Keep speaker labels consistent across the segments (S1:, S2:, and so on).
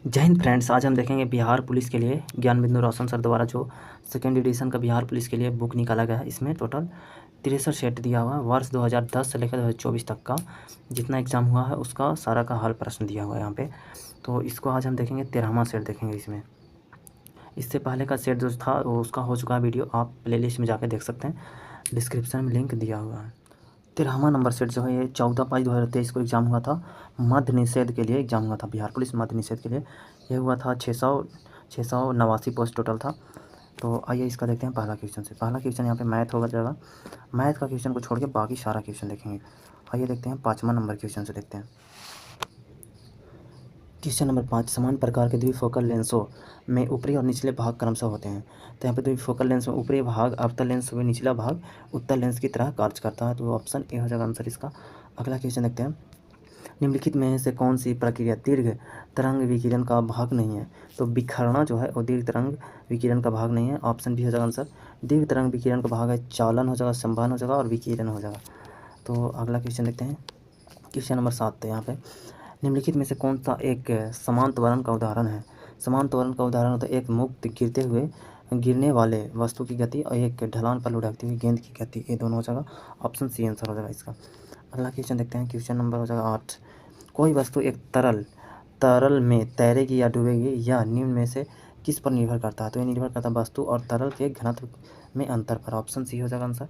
S1: जय हिंद फ्रेंड्स। आज हम देखेंगे बिहार पुलिस के लिए ज्ञान बिंदु रोशन सर द्वारा जो सेकेंड एडिशन का बिहार पुलिस के लिए बुक निकाला गया है। इसमें टोटल 63 सेट दिया हुआ है। वर्ष 2010 से लेकर 2024 तक का जितना एग्ज़ाम हुआ है उसका सारा का हल प्रश्न दिया हुआ है यहाँ पे। तो इसको आज हम देखेंगे 13वां सेट देखेंगे। इसमें इससे पहले का सेट जो था वो उसका हो चुका है वीडियो, आप प्लेलिस्ट में जाकर देख सकते हैं, डिस्क्रिप्शन में लिंक दिया हुआ है। 13वां नंबर सेट जो है ये 14/5/2023 को एग्ज़ाम हुआ था। मद्य निषेध के लिए एग्ज़ाम हुआ था, बिहार पुलिस मद्य निषेध के लिए ये हुआ था। 689 पोस्ट टोटल था। तो आइए इसका देखते हैं पहला क्वेश्चन से। पहला क्वेश्चन यहाँ पे मैथ होगा जाएगा। मैथ का क्वेश्चन को छोड़ के बाकी सारा क्वेश्चन देखेंगे। आइए देखते हैं 5वां नंबर क्वेश्चन से देखते हैं। क्वेश्चन नंबर 5, समान प्रकार के द्विफोकल लेंसों में ऊपरी और निचले भाग क्रमशः होते हैं। तो यहाँ पे द्विफोकल लेंस में ऊपरी भाग अवतल लेंस में निचला भाग उत्तल लेंस की तरह कार्य करता है। तो ऑप्शन ए हो जाएगा आंसर इसका। अगला क्वेश्चन देखते हैं। निम्नलिखित में से कौन सी प्रक्रिया दीर्घ तरंग विकिरण का भाग नहीं है? तो बिखरना जो है वो दीर्घ तरंग विकिरण का भाग नहीं है। ऑप्शन बी हो जाएगा आंसर। दीर्घ तरंग विकिरण का भाग है चालन हो जाएगा, संवहन हो जाएगा और विकिरण हो जाएगा। तो अगला क्वेश्चन देखते हैं। क्वेश्चन नंबर 7 यहाँ पे निम्नलिखित में से कौन सा एक समान त्वरण का उदाहरण है? समान त्वरण का उदाहरण होता है एक मुक्त गिरने वाले वस्तु की गति और एक ढलान पर लुढ़कती हुई गेंद की गति। ये दोनों हो जाएगा। ऑप्शन सी आंसर हो जाएगा इसका। अगला क्वेश्चन देखते हैं। क्वेश्चन नंबर हो जाएगा 8। कोई वस्तु एक तरल में तैरेगी या डूबेगी या निम्न में से किस पर निर्भर करता है? तो ये निर्भर करता है वस्तु और तरल के घनत्व में अंतर पर। ऑप्शन सी हो जाएगा आंसर।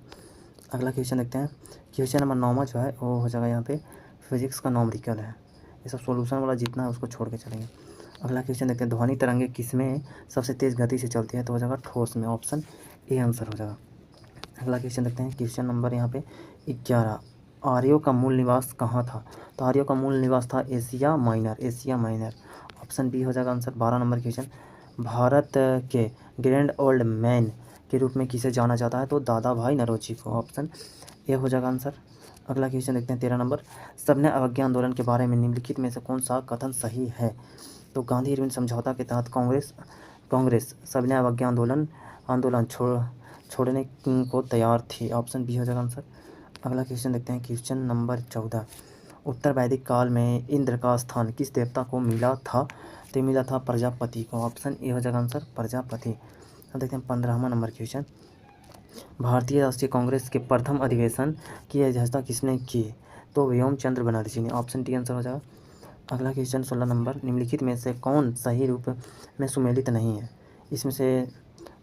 S1: अगला क्वेश्चन देखते हैं। क्वेश्चन नंबर 9 जो है वो हो जाएगा यहाँ पे फिजिक्स का नॉमेरिकल है। ये सब सॉल्यूशन वाला जितना है उसको छोड़ के चलेंगे। अगला क्वेश्चन देखते हैं। ध्वनि तरंगे किसमें सबसे तेज़ गति से चलती है? तो हो जाएगा ठोस में। ऑप्शन ए आंसर हो जाएगा। अगला क्वेश्चन देखते हैं। क्वेश्चन नंबर यहाँ पे 11, आर्यों का मूल निवास कहाँ था? तो आर्यों का मूल निवास था एशिया माइनर। ऑप्शन बी हो जाएगा आंसर। 12 number question. भारत के ग्रैंड ओल्ड मैन के रूप में किसे जाना जाता है? तो दादा भाई नौरोजी को। ऑप्शन ए हो जाएगा आंसर। अगला क्वेश्चन देखते हैं। 13 नंबर। सविनय अवज्ञा आंदोलन के बारे में निम्नलिखित में से कौन सा कथन सही है? तो गांधी इरविन समझौता के तहत कांग्रेस सविनय अवज्ञा आंदोलन छोड़ने को तैयार थी। ऑप्शन बी हो जाएगा आंसर। अगला क्वेश्चन देखते हैं। क्वेश्चन नंबर 14, उत्तर वैदिक काल में इंद्र का स्थान किस देवता को मिला था? तो मिला था प्रजापति को। ऑप्शन ए हो जाएगा आंसर, प्रजापति। अब देखते हैं 15वां नंबर क्वेश्चन। भारतीय राष्ट्रीय कांग्रेस के प्रथम अधिवेशन की अध्यक्षता किसने की? तो व्योम चंद्र बनर्जी ने। ऑप्शन डी आंसर हो जाएगा। अगला क्वेश्चन 16 नंबर। निम्नलिखित में से कौन सही रूप में सुमेलित नहीं है? इसमें से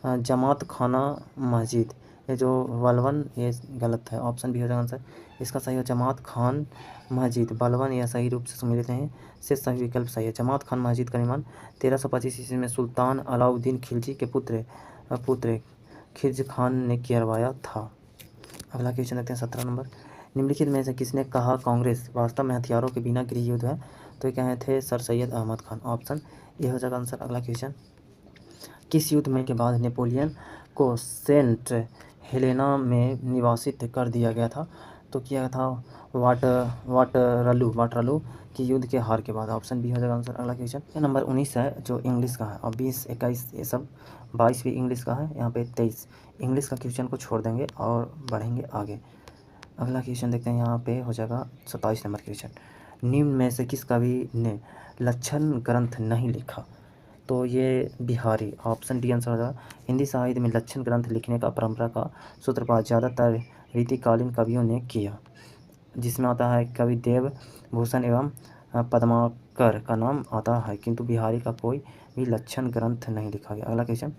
S1: जमात खाना मस्जिद, ये जो बलवन, ये गलत है। ऑप्शन बी हो जाएगा आंसर। इसका सही हो जमात खान मस्जिद। बलवन यह सही रूप से सुमेलित नहीं है, से सही विकल्प सही है। जमात खान मस्जिद का निर्माण 1325 ईस्वी में सुल्तान अलाउद्दीन खिलजी के पुत्र खिज खान ने करवाया था। अगला क्वेश्चन देखते हैं 17 नंबर। निम्नलिखित में से किसने कहा कांग्रेस वास्तव में हथियारों के बिना गृह युद्ध है? तो ये कहे थे सर सैयद अहमद खान। ऑप्शन ये हो जाएगा आंसर। अगला क्वेश्चन। किस युद्ध में के बाद नेपोलियन को सेंट हेलेना में निवासित कर दिया गया था? तो किया था वाटरलू की युद्ध के हार के बाद। ऑप्शन बी हो जाएगा आंसर। अगला क्वेश्चन नंबर 19 है जो इंग्लिश का है, और 20, 21 ये सब 22 भी इंग्लिश का है। यहाँ पे 23 इंग्लिश का क्वेश्चन को छोड़ देंगे और बढ़ेंगे आगे। अगला क्वेश्चन देखते हैं। यहाँ पे हो जाएगा 27 नंबर क्वेश्चन। निम्न में से किस कवि ने लक्षण ग्रंथ नहीं लिखा? तो ये बिहारी। ऑप्शन डी आंसर हो जाएगा। हिंदी साहित्य में लक्षण ग्रंथ लिखने का परंपरा का सूत्रपात ज़्यादातर रीतिकालीन कवियों ने किया, जिसमें आता है कवि देव भूषण एवं पद्माकर का नाम आता है, किंतु बिहारी का कोई भी लक्षण ग्रंथ नहीं लिखा गया। अगला क्वेश्चन।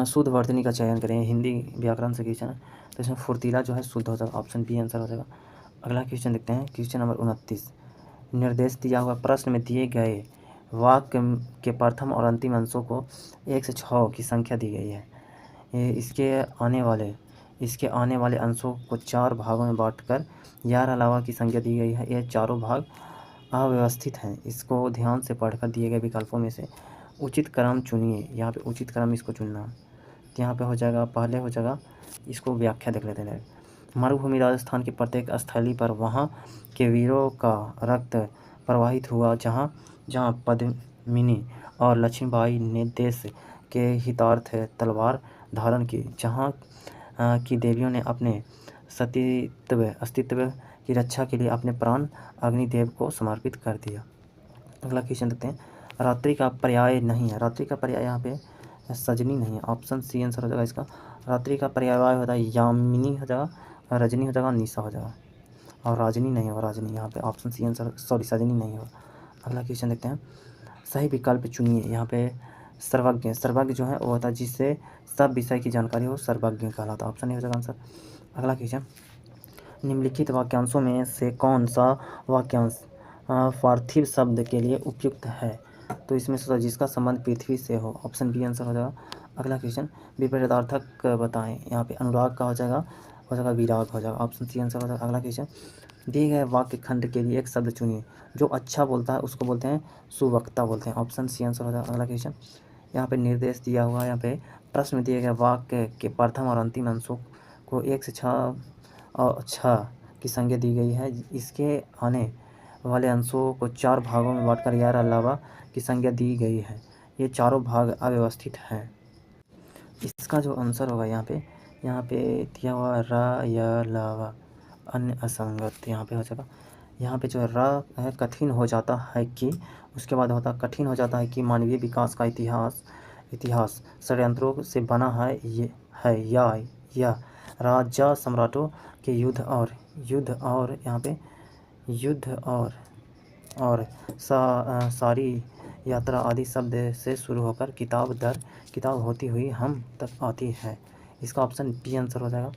S1: शुद्ध वर्तनी का चयन करें, हिंदी व्याकरण से क्वेश्चन है। तो इसमें फुर्तीला जो है शुद्ध हो जाएगा। ऑप्शन बी आंसर हो जाएगा। अगला क्वेश्चन देखते हैं। Question number 29। निर्देश दिया हुआ प्रश्न में दिए गए वाक्य के प्रथम और अंतिम अंशों को 1 से 6 की संख्या दी गई है। इसके आने वाले अंशों को 4 भागों में बांटकर 11 अलावा की संख्या दी गई है। ये चारों भाग अव्यवस्थित हैं। इसको ध्यान से पढ़कर दिए गए विकल्पों में से उचित क्रम चुनिए। यहाँ पे उचित क्रम इसको चुनना है। तो यहाँ पे हो जाएगा, पहले हो जाएगा, इसको व्याख्या देख लेते हैं। मरुभूमि राजस्थान की प्रत्येक स्थली पर वहाँ के वीरों का रक्त प्रवाहित हुआ, जहाँ जहाँ पद्मिनी और लक्ष्मीबाई ने देश के हितार्थ तलवार धारण की, जहाँ की देवियों ने अपने अस्तित्व की रक्षा के लिए अपने प्राण अग्निदेव को समर्पित कर दिया। अगला क्वेश्चन देखते हैं। रात्रि का पर्याय नहीं है, रात्रि का पर्याय यहाँ पे सजनी नहीं है। ऑप्शन सी आंसर हो जाएगा इसका। रात्रि का पर्याय होता है यामिनी हो जाएगा, रजनी हो जाएगा, निशा हो जाएगा, और राजनी नहीं होगा। राजनी यहाँ पे ऑप्शन सी आंसर, सॉरी सजनी नहीं होगा। अगला क्वेश्चन देखते हैं, सही विकल्प चुनिए। यहाँ पे सर्वज्ञ, सर्वज्ञ जो है वो होता है जिससे सब विषय की जानकारी हो, सर्वज्ञ कहलाता है। ऑप्शन ए हो जाएगा आंसर। अगला क्वेश्चन, निम्नलिखित वाक्यांशों में से कौन सा वाक्यांश पार्थिव शब्द के लिए उपयुक्त है? तो इसमें से जिसका संबंध पृथ्वी से हो, ऑप्शन बी आंसर हो जाएगा। अगला क्वेश्चन, विपरीतार्थक बताएं। यहाँ पे अनुराग का हो जाएगा विराग हो जाएगा, ऑप्शन सी आंसर हो जाएगा। अगला क्वेश्चन, दिए गए वाक्य खंड के लिए एक शब्द चुनिए। जो अच्छा बोलता है उसको बोलते हैं सुवक्ता बोलते हैं, ऑप्शन सी आंसर हो जाएगा। अगला क्वेश्चन, यहाँ पे निर्देश दिया हुआ है, यहाँ पे प्रश्न में दिए गए वाक्य के प्रथम और अंतिम अंशों को 1 से 6 और 6 की संज्ञा दी गई है। इसके आने वाले अंशों को 4 भागों में बांटकर यार अलावा की संज्ञा दी गई है। ये चारों भाग अव्यवस्थित हैं। इसका जो आंसर होगा यहाँ पे दिया हुआ रा या लावा अन्य असंगत यहाँ पे हो जाएगा। यहाँ पे जो है रा है कठिन हो जाता है कि, उसके बाद होता कठिन हो जाता है कि मानवीय विकास का इतिहास षड्यंत्रों से बना है, ये है या राजा सम्राटों के युद्ध और यहाँ पे युद्ध और सारी यात्रा आदि शब्द से शुरू होकर किताब दर किताब होती हुई हम तक आती है। इसका ऑप्शन बी आंसर हो जाएगा।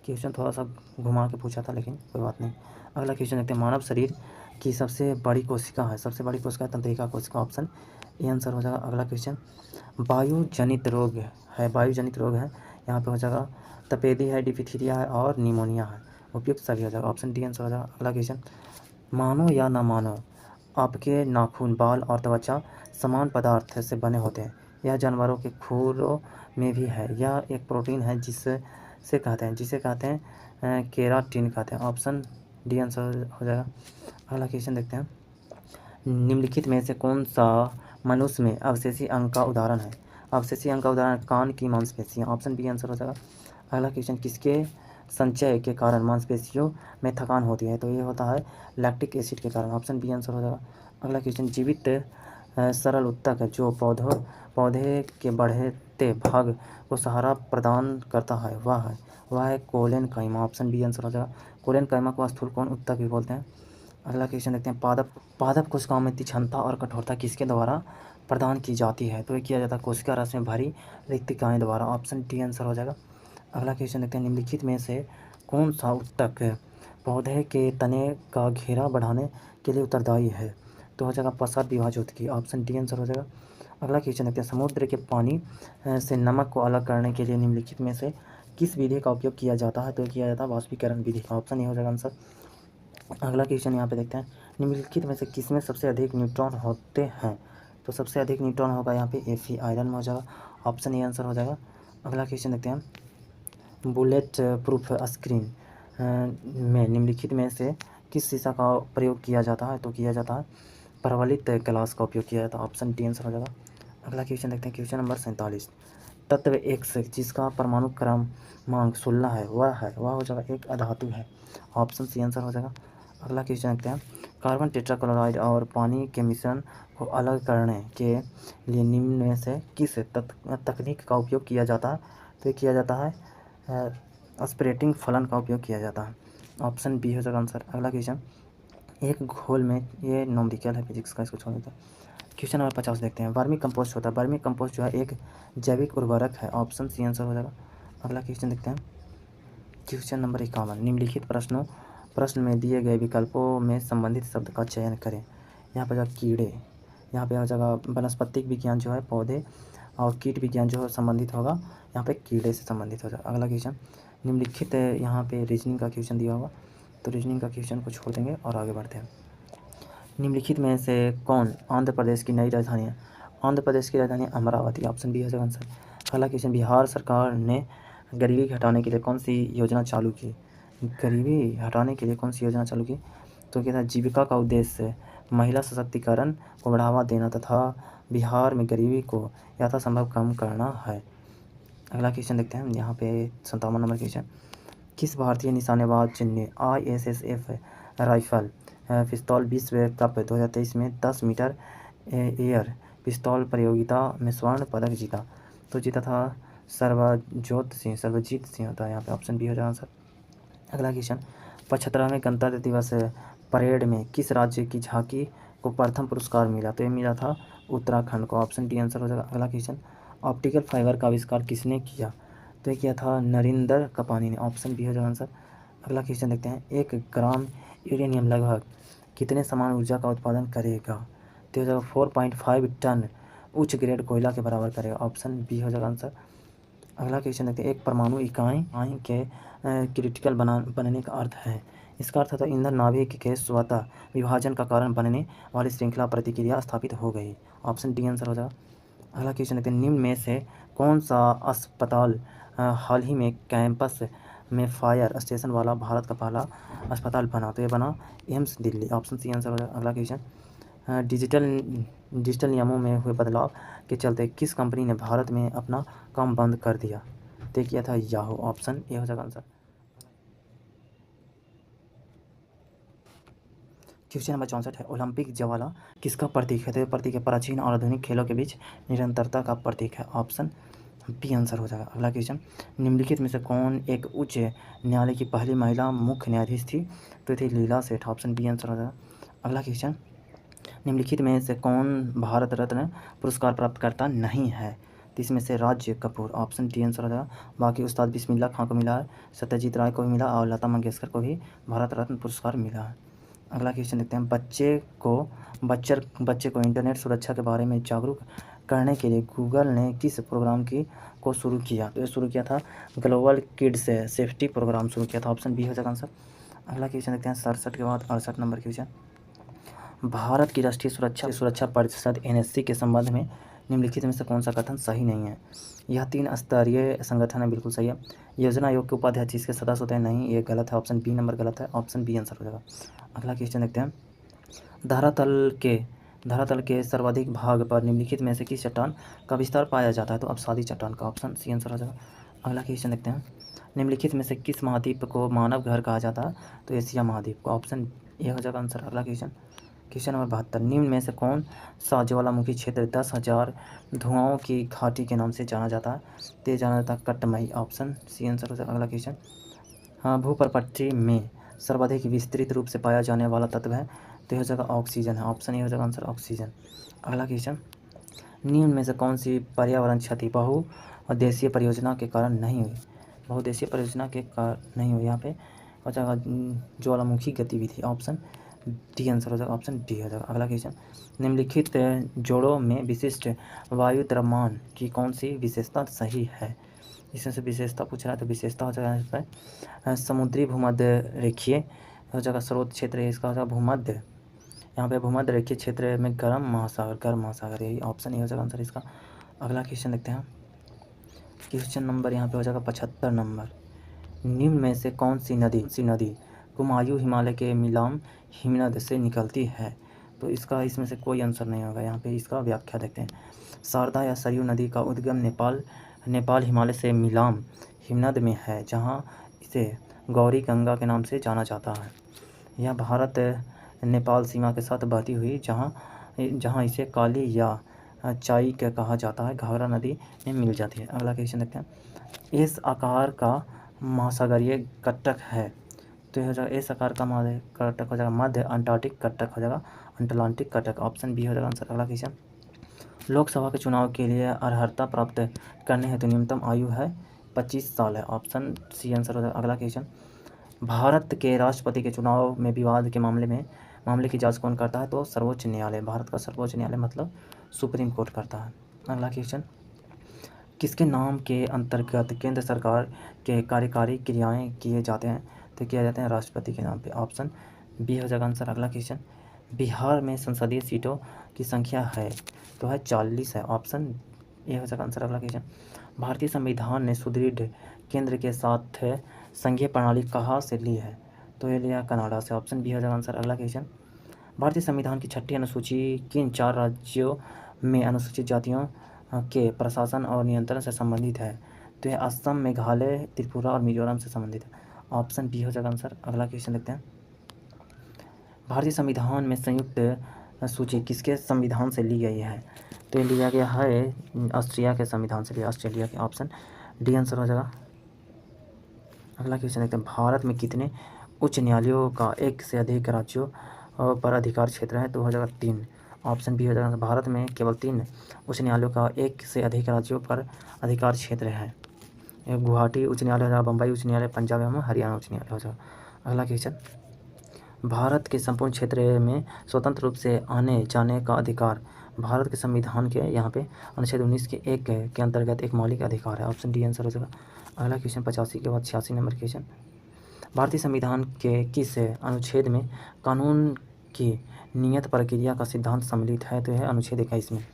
S1: क्वेश्चन थोड़ा सा घुमा के पूछा था लेकिन कोई बात नहीं। अगला क्वेश्चन देखते हैं, मानव शरीर की सबसे बड़ी कोशिका है, सबसे बड़ी कोशिका तंत्रिका कोशिका, ऑप्शन ए आंसर हो जाएगा। अगला क्वेश्चन, वायुजनित रोग है, यहाँ पे हो जाएगा तपेदी है, डिप्थीरिया है और निमोनिया है। उपयुक्त सभी हो जाएगा, ऑप्शन डी आंसर हो जाएगा। अगला क्वेश्चन, मानो या ना मानो आपके नाखून, बाल और त्वचा समान पदार्थ से बने होते हैं। यह जानवरों के खुरों में भी है। यह एक प्रोटीन है जिसे कहते हैं केराटिन कहते हैं, ऑप्शन डी आंसर हो जाएगा। अगला क्वेश्चन देखते हैं, निम्नलिखित में से कौन सा मनुष्य में अवशेषी अंग का उदाहरण है? अवशेषी अंग का उदाहरण कान की मांसपेशियाँ, ऑप्शन बी आंसर हो जाएगा। अगला क्वेश्चन, किसके संचय के कारण मांसपेशियों में थकान होती है? तो ये होता है लैक्टिक एसिड के कारण, ऑप्शन बी आंसर हो जाएगा। अगला क्वेश्चन, जीवित सरल उत्तक जो पौधे के बढ़ते भाग को सहारा प्रदान करता है वह है कोलेन काइमा, ऑप्शन बी आंसर हो जाएगा। कोलेन काइमा को स्थूल कोण उत्तक भी बोलते हैं। अगला क्वेश्चन देखते हैं, पादप कोशिकाओं में तीक्ष्णता और कठोरता किसके द्वारा प्रदान की जाती है? तो ये किया जाता है कोशिका रस में भरी रिक्तिकाएँ द्वारा, ऑप्शन डी आंसर हो जाएगा। अगला क्वेश्चन देखते हैं, निम्नलिखित में से कौन सा उत्तक पौधे के तने का घेरा बढ़ाने के लिए उत्तरदायी है? तो हो जाएगा पश्चात विभाजोत्की, ऑप्शन डी आंसर हो जाएगा। अगला क्वेश्चन देखते हैं, समुद्र के पानी से नमक को अलग करने के लिए निम्नलिखित में से किस विधि का उपयोग किया जाता है? तो किया जाता है वाष्पीकरण विधि का, ऑप्शन ए हो जाएगा आंसर। अगला क्वेश्चन यहाँ पे देखते हैं, निम्नलिखित में से किसमें सबसे अधिक न्यूट्रॉन होते हैं? तो सबसे अधिक न्यूट्रॉन होगा यहाँ पे Fe आयरन में हो जाएगा, ऑप्शन ए आंसर हो जाएगा। अगला क्वेश्चन देखते हैं, बुलेट प्रूफ स्क्रीन में निम्नलिखित में से किस शीशा का प्रयोग किया जाता है? तो किया जाता है प्रबलित ग्लास का उपयोग किया जाता है, ऑप्शन डी आंसर हो जाएगा। अगला क्वेश्चन देखते हैं, क्वेश्चन नंबर 47, तत्व X जिसका परमाणु क्रमांक 16 है वह हो जाएगा एक अधातु है, ऑप्शन सी आंसर हो जाएगा। अगला क्वेश्चन देखते हैं, कार्बन टेट्राक्लोराइड और पानी के मिश्रण को अलग करने के लिए निम्न में से किस तकनीक का उपयोग किया जाता है? तो किया जाता है स्प्रेटिंग फलन का उपयोग किया जाता है, ऑप्शन बी हो जाएगा आंसर। अगला क्वेश्चन, एक घोल में, ये नॉमेरिकल है फिजिक्स का, इसको छोड़ देते हैं। क्वेश्चन नंबर 50 देखते हैं, वर्मी कंपोस्ट होता है, वर्मी कंपोस्ट जो है एक जैविक उर्वरक है, ऑप्शन सी आंसर हो जाएगा। अगला क्वेश्चन देखते हैं, क्वेश्चन नंबर 51, निम्नलिखित प्रश्न में दिए गए विकल्पों में संबंधित शब्द का चयन करें। यहाँ पर कीड़े, यहाँ पे हो जाएगा वनस्पतिक विज्ञान जो है पौधे, और कीट विज्ञान जो है संबंधित होगा यहाँ पे कीड़े से संबंधित हो जाएगा। अगला क्वेश्चन, निम्नलिखित यहाँ पे रीजनिंग का क्वेश्चन दिया होगा, तो रीजनिंग का क्वेश्चन को छोड़ देंगे और आगे बढ़ते हैं। निम्नलिखित में से कौन आंध्र प्रदेश की नई राजधानी है? आंध्र प्रदेश की राजधानी अमरावती, ऑप्शन बी हो जाएगा आंसर। अगला क्वेश्चन, बिहार सरकार ने गरीबी हटाने के लिए कौन सी योजना चालू की? गरीबी हटाने के लिए कौन सी योजना चालू की? तो क्या था, जीविका का उद्देश्य महिला सशक्तिकरण को बढ़ावा देना तथा बिहार में गरीबी को यथासंभव कम करना है। अगला क्वेश्चन देखते हैं, यहाँ पे 57 नंबर क्वेश्चन, किस भारतीय निशानेबाज ने ISSF राइफल पिस्तौल विश्व कप 2023 में 10 मीटर एयर पिस्तौल प्रतियोगिता में स्वर्ण पदक जीता? तो जीता था सर्वजीत सिंह होता है यहाँ पे, ऑप्शन बी हो जाएगा आंसर। अगला क्वेश्चन, 75वें गणतंत्र दिवस परेड में किस राज्य की झांकी को प्रथम पुरस्कार मिला? तो ये मिला था उत्तराखंड को, ऑप्शन डी आंसर हो जाएगा। अगला क्वेश्चन, ऑप्टिकल फाइबर का आविष्कार किसने किया? तो ये किया था नरेंद्र कपानी ने, ऑप्शन बी हो जाएगा आंसर। अगला क्वेश्चन देखते हैं, 1 ग्राम यूरेनियम लगभग कितने समान ऊर्जा का उत्पादन करेगा? तो हो जाएगा 4.5 टन उच्च ग्रेड कोयला के बराबर करेगा, ऑप्शन बी हो जाएगा आंसर। अगला क्वेश्चन देखते हैं, एक परमाणु इकाई के क्रिटिकल बनने का अर्थ है? इसका अर्थ था ईंधन नाभिक के स्वतः विभाजन का कारण बनने वाली श्रृंखला प्रतिक्रिया स्थापित हो गई, ऑप्शन डी आंसर हो जाएगा। अगला क्वेश्चन देखते हैं, निम्न में से कौन सा अस्पताल हाल ही में कैंपस में फायर स्टेशन वाला भारत का पहला अस्पताल बना? तो ये बना AIIMS Delhi, option C answer हो जाएगा। अगला क्वेश्चन, डिजिटल नियमों में हुए बदलाव के चलते किस कंपनी ने भारत में अपना काम बंद कर दिया? तो किया था याहू, ऑप्शन ए हो जाएगा आंसर। क्वेश्चन नंबर 64 है, ओलंपिक ज्वाला किसका प्रतीक है? तो प्रतीक है प्राचीन और आधुनिक खेलों के बीच निरंतरता का प्रतीक है, ऑप्शन बी आंसर हो जाएगा। अगला क्वेश्चन, निम्नलिखित में से कौन एक उच्च न्यायालय की पहली महिला मुख्य न्यायाधीश थी? तो थी लीला सेठ, ऑप्शन बी आंसर हो जाएगा। अगला क्वेश्चन, निम्नलिखित में से कौन भारत रत्न पुरस्कार प्राप्तकर्ता नहीं है? तो इसमें से Raj Kapoor, option D answer हो जाएगा। बाकी उस्ताद बिस्मिल्लाह खां को मिला है, सत्यजीत राय को भी मिला और लता मंगेशकर को भी भारत रत्न पुरस्कार मिला है। अगला क्वेश्चन देखते हैं, बच्चे को इंटरनेट सुरक्षा के बारे में जागरूक करने के लिए गूगल ने किस प्रोग्राम को शुरू किया? तो ये शुरू किया था ग्लोबल किड्स सेफ्टी प्रोग्राम शुरू किया था, ऑप्शन बी हो जाएगा आंसर। अगला क्वेश्चन देखते हैं 67 के बाद 68 नंबर क्वेश्चन, भारत की राष्ट्रीय सुरक्षा परिषद NSC के संबंध में निम्नलिखित में से कौन सा कथन सही नहीं है? यह 3 स्तरीय संगठन है, बिल्कुल सही है। योजना आयोग के उपाध्यक्ष इसके सदस्य होते हैं, नहीं, ये गलत है, ऑप्शन बी नंबर गलत है, ऑप्शन बी आंसर हो जाएगा। अगला क्वेश्चन देखते हैं, धरातल के सर्वाधिक भाग पर निम्नलिखित में से किस चट्टान का विस्तार पाया जाता है? तो अवसादी चट्टान का, ऑप्शन सी आंसर हो जाएगा। अगला क्वेश्चन देखते हैं, निम्नलिखित में से किस महाद्वीप को मानव घर कहा जाता है? तो एशिया महाद्वीप को, ऑप्शन ए हो जाएगा आंसर। अगला क्वेश्चन नंबर 72, निम्न में से कौन सा ज्वालामुखी क्षेत्र 10,000 धुआंओं की घाटी के नाम से जाना जाता है? तो जाना जाता है कटमई, ऑप्शन सी आंसर हो जाएगा। अगला क्वेश्चन, हाँ, भूप्रपट्टी में सर्वाधिक विस्तृत रूप से पाया जाने वाला तत्व है? तो हो जाएगा ऑक्सीजन है, ऑप्शन ए हो जाएगा आंसर, ऑक्सीजन। अगला क्वेश्चन, निम्न में से कौन सी पर्यावरण क्षति बहुउद्देशीय परियोजना के कारण नहीं हुई? बहुउद्देशीय परियोजना के कारण नहीं हुई, यहाँ पे हो जाएगा ज्वालामुखी गतिविधि, ऑप्शन डी आंसर हो जाएगा, ऑप्शन डी हो जाएगा। अगला क्वेश्चन, निम्नलिखित जोड़ों में विशिष्ट वायु द्रव्यमान की कौन सी विशेषता सही है? इसमें से विशेषता पूछ रहा है, तो विशेषता हो जाएगा इस पर समुद्री भूमध्य रेखीय हो जाएगा स्रोत क्षेत्र, इसका हो जाएगा भूमध्य, यहाँ पे भूमध्य रेखीय क्षेत्र में गर्म महासागर, यही ऑप्शन ए हो जाएगा आंसर इसका। अगला क्वेश्चन देखते हैं, क्वेश्चन नंबर यहाँ पे हो जाएगा 75 नंबर, निम्न में से कौन सी नदी कुमायूं हिमालय के मिलाम हिमनद से निकलती है? तो इसमें से कोई आंसर नहीं होगा, यहाँ पे इसका व्याख्या देखते हैं, शारदा या सरयू नदी का उद्गम नेपाल हिमालय से मिलाम हिमनद में है, जहाँ इसे गौरी गंगा के नाम से जाना जाता है। यह भारत नेपाल सीमा के साथ बहती हुई जहाँ इसे काली या चाई का कहा जाता है, घाघरा नदी में मिल जाती है। अगला क्वेश्चन देखते हैं, इस आकार का महासागरीय कटक है? तो हो जाएगा इस आकार का कटक हो जाएगा मध्य अंटार्कटिक कटक हो जाएगा, अटलांटिक कटक, ऑप्शन बी हो जाएगा आंसर। अगला क्वेश्चन, लोकसभा के चुनाव के लिए अर्हता प्राप्त करने हेतु न्यूनतम आयु है 25 साल है, ऑप्शन सी आंसर हो जाएगा। अगला क्वेश्चन, भारत के राष्ट्रपति के चुनाव में विवाद के मामले की जांच कौन करता है? तो सर्वोच्च न्यायालय, भारत का सर्वोच्च न्यायालय मतलब सुप्रीम कोर्ट करता है। अगला क्वेश्चन, किसके नाम के अंतर्गत केंद्र सरकार के कार्यकारी क्रियाएं किए जाते हैं? तो किया जाते हैं राष्ट्रपति के नाम पे, ऑप्शन बी हो जाएगा आंसर। अगला क्वेश्चन, बिहार में संसदीय सीटों की संख्या है? तो है 40 है, ऑप्शन ए हो जाएगा आंसर। अगला क्वेश्चन, भारतीय संविधान ने सुदृढ़ केंद्र के साथ संघीय प्रणाली कहाँ से ली है? तो ये लिया कनाडा से, ऑप्शन बी हो जाएगा आंसर। अगला क्वेश्चन, भारतीय संविधान की 6ठी अनुसूची किन 4 राज्यों में अनुसूचित जातियों के प्रशासन और नियंत्रण से संबंधित है? तो यह असम, मेघालय, त्रिपुरा और मिजोरम से संबंधित है, ऑप्शन बी हो जाएगा आंसर। अगला क्वेश्चन देखते हैं, भारतीय संविधान में संयुक्त सूची किसके संविधान से ली गई है? तो ये लिया गया है ऑस्ट्रिया के संविधान से लिया, ऑस्ट्रेलिया के। ऑप्शन डी आंसर हो जाएगा। अगला क्वेश्चन देखते हैं, भारत में कितने उच्च न्यायालयों का एक से अधिक राज्यों पर अधिकार क्षेत्र है? तो हो जाएगा 3। ऑप्शन बी हो जाएगा, भारत में केवल 3 उच्च न्यायालयों का एक से अधिक राज्यों पर अधिकार क्षेत्र है। गुवाहाटी उच्च न्यायालय हो जाएगा, बम्बई उच्च न्यायालय, पंजाब एवं हरियाणा उच्च न्यायालय हो जाएगा। अगला क्वेश्चन, भारत के संपूर्ण क्षेत्र में स्वतंत्र रूप से आने जाने का अधिकार भारत के संविधान के यहाँ पे अनुच्छेद 19 के 1 के अंतर्गत एक मौलिक अधिकार है। ऑप्शन डी आंसर हो जाएगा। अगला क्वेश्चन 85 के बाद 86 नंबर क्वेश्चन, भारतीय संविधान के किस अनुच्छेद में कानून की नियत प्रक्रिया का सिद्धांत सम्मिलित है? तो यह अनुच्छेद 21 में।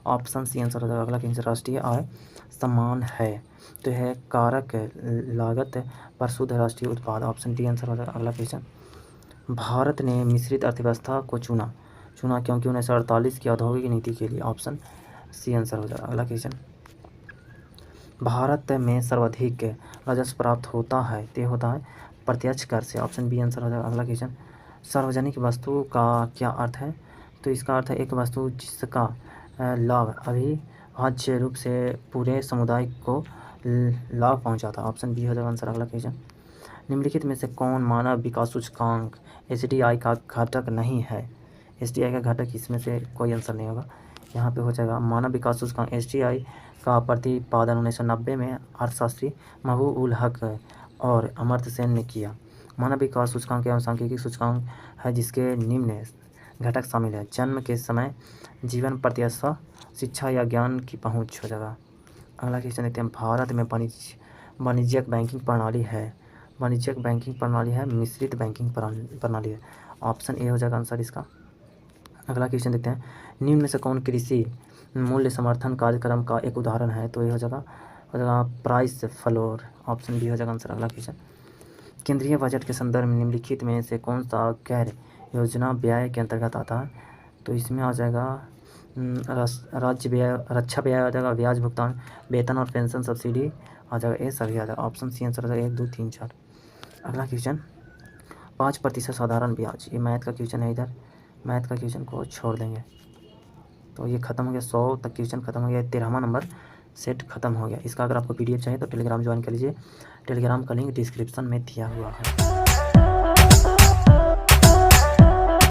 S1: ऑप्शन सी आंसर हो जाएगा। अगला क्वेश्चन, राष्ट्रीय आय समान है तो यह कारक लागत पर शुद्ध राष्ट्रीय उत्पाद। ऑप्शन डी आंसर हो जाएगा। अगला क्वेश्चन, भारत ने मिश्रित अर्थव्यवस्था को चुना क्योंकि 1948 की औद्योगिक नीति के लिए। ऑप्शन सी आंसर हो जाएगा। अगला क्वेश्चन, भारत में सर्वाधिक राजस्व प्राप्त होता है तो होता है प्रत्यक्ष कर से। ऑप्शन बी आंसर हो जाएगा। अगला क्वेश्चन, सार्वजनिक वस्तु का क्या अर्थ है? तो इसका अर्थ है एक वस्तु जिसका लाभ अविभाज्य रूप से पूरे समुदाय को लाभ पहुंचाता है। ऑप्शन बी हो जाएगा आंसर। अगला क्वेश्चन, निम्नलिखित में से कौन मानव विकास सूचकांक HDI का घटक नहीं है? HDI का घटक इसमें से कोई आंसर नहीं होगा। यहाँ पे हो जाएगा मानव विकास सूचकांक HDI का प्रतिपादन 1990 में अर्थशास्त्री महबूब उल हक और अमर्त्य सेन ने किया। मानव विकास सूचकांक एवं सांख्यिकी सूचकांक है जिसके निम्न घटक शामिल है: जन्म के समय, जीवन प्रत्याशा, शिक्षा या ज्ञान की पहुँच हो जाएगा। अगला क्वेश्चन देखते हैं, भारत में वाणिज्यिक बैंकिंग प्रणाली है। वाणिज्यिक बैंकिंग प्रणाली है, मिश्रित बैंकिंग प्रणाली है। ऑप्शन ए हो जाएगा आंसर इसका। अगला क्वेश्चन देखते हैं, निम्न में से कौन कृषि मूल्य समर्थन कार्यक्रम का एक उदाहरण है? तो ये हो जाएगा प्राइस फ्लोर। ऑप्शन बी हो जाएगा आंसर। अगला क्वेश्चन, केंद्रीय बजट के संदर्भ में निम्नलिखित में से कौन सा गैर योजना व्यय के अंतर्गत आता है? तो इसमें आ जाएगा राज्य व्यय, रक्षा व्यय आ जाएगा, ब्याज भुगतान, वेतन और पेंशन सब्सिडी आ जाएगा। ये सभी आ जाएगा। ऑप्शन सी आंसर हो जाएगा 1, 2, 3, 4। अगला क्वेश्चन, 5% साधारण ब्याज, ये मैथ का क्वेश्चन है। इधर मैथ का क्वेश्चन को छोड़ देंगे। तो ये खत्म हो गया, 100 तक क्वेश्चन खत्म हो गया, 13वां नंबर सेट खत्म हो गया। इसका अगर आपको PDF चाहिए तो टेलीग्राम ज्वाइन कर लीजिए। टेलीग्राम का लिंक डिस्क्रिप्शन में दिया हुआ है।